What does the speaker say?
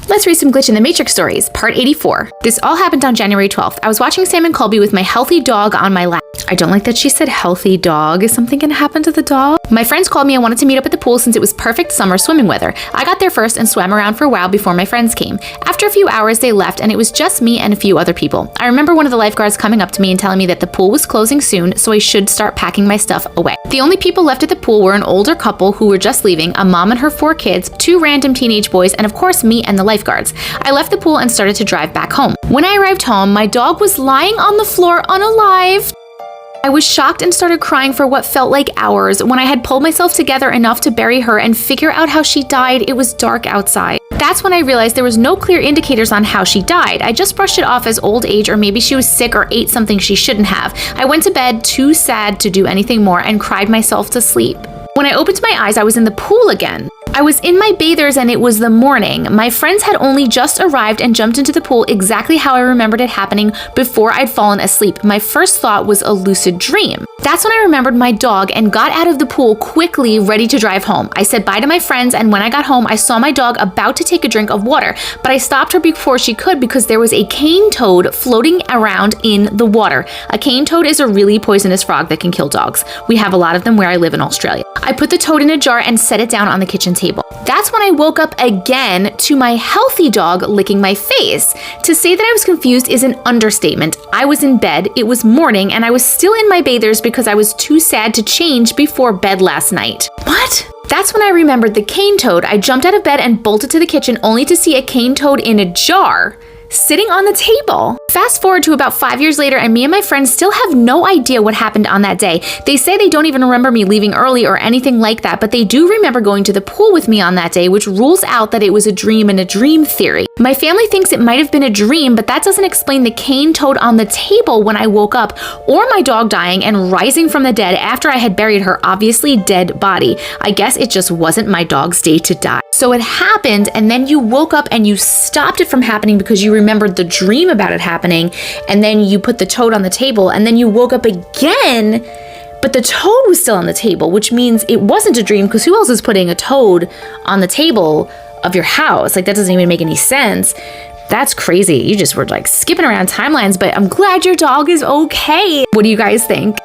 Let's read some Glitch in the Matrix stories, part 84. This all happened on January 12th. I was watching Sam and Colby with my healthy dog on my lap. I don't like that she said healthy dog. Is something gonna happen to the dog? My friends called me and wanted to meet up at the pool since it was perfect summer swimming weather. I got there first and swam around for a while before my friends came. After a few hours, they left and it was just me and a few other people. I remember one of the lifeguards coming up to me and telling me that the pool was closing soon, so I should start packing my stuff away. The only people left at the pool were an older couple who were just leaving, a mom and her 4 kids, 2 random teenage boys, and of course me and the lifeguards. I left the pool and started to drive back home. When I arrived home, my dog was lying on the floor unalive. I was shocked and started crying for what felt like hours. When I had pulled myself together enough to bury her and figure out how she died, it was dark outside. That's when I realized there was no clear indicators on how she died. I just brushed it off as old age, or maybe she was sick or ate something she shouldn't have. I went to bed too sad to do anything more and cried myself to sleep. When I opened my eyes, I was in the pool again. I was in my bathers and it was the morning. My friends had only just arrived and jumped into the pool exactly how I remembered it happening before I'd fallen asleep. My first thought was a lucid dream. That's when I remembered my dog and got out of the pool quickly, ready to drive home. I said bye to my friends, and when I got home, I saw my dog about to take a drink of water, but I stopped her before she could because there was a cane toad floating around in the water. A cane toad is a really poisonous frog that can kill dogs. We have a lot of them where I live in Australia. I put the toad in a jar and set it down on the kitchen table. That's when I woke up again to my healthy dog licking my face. To say that I was confused is an understatement. I was in bed, it was morning, and I was still in my bathers because I was too sad to change before bed last night. What? That's when I remembered the cane toad. I jumped out of bed and bolted to the kitchen only to see a cane toad in a jar sitting on the table. Fast forward to about 5 years later, and me and my friends still have no idea what happened on that day. They say they don't even remember me leaving early or anything like that, but they do remember going to the pool with me on that day, which rules out that it was a dream and a dream theory. My family thinks it might have been a dream, but that doesn't explain the cane toad on the table when I woke up, or my dog dying and rising from the dead after I had buried her obviously dead body. I guess it just wasn't my dog's day to die. So it happened, and then you woke up and you stopped it from happening because you remembered the dream about it happening, and then you put the toad on the table, and then you woke up again, but the toad was still on the table, which means it wasn't a dream, because who else is putting a toad on the table of your house? Like, that doesn't even make any sense. That's crazy. You just were like skipping around timelines, but I'm glad your dog is okay. What do you guys think?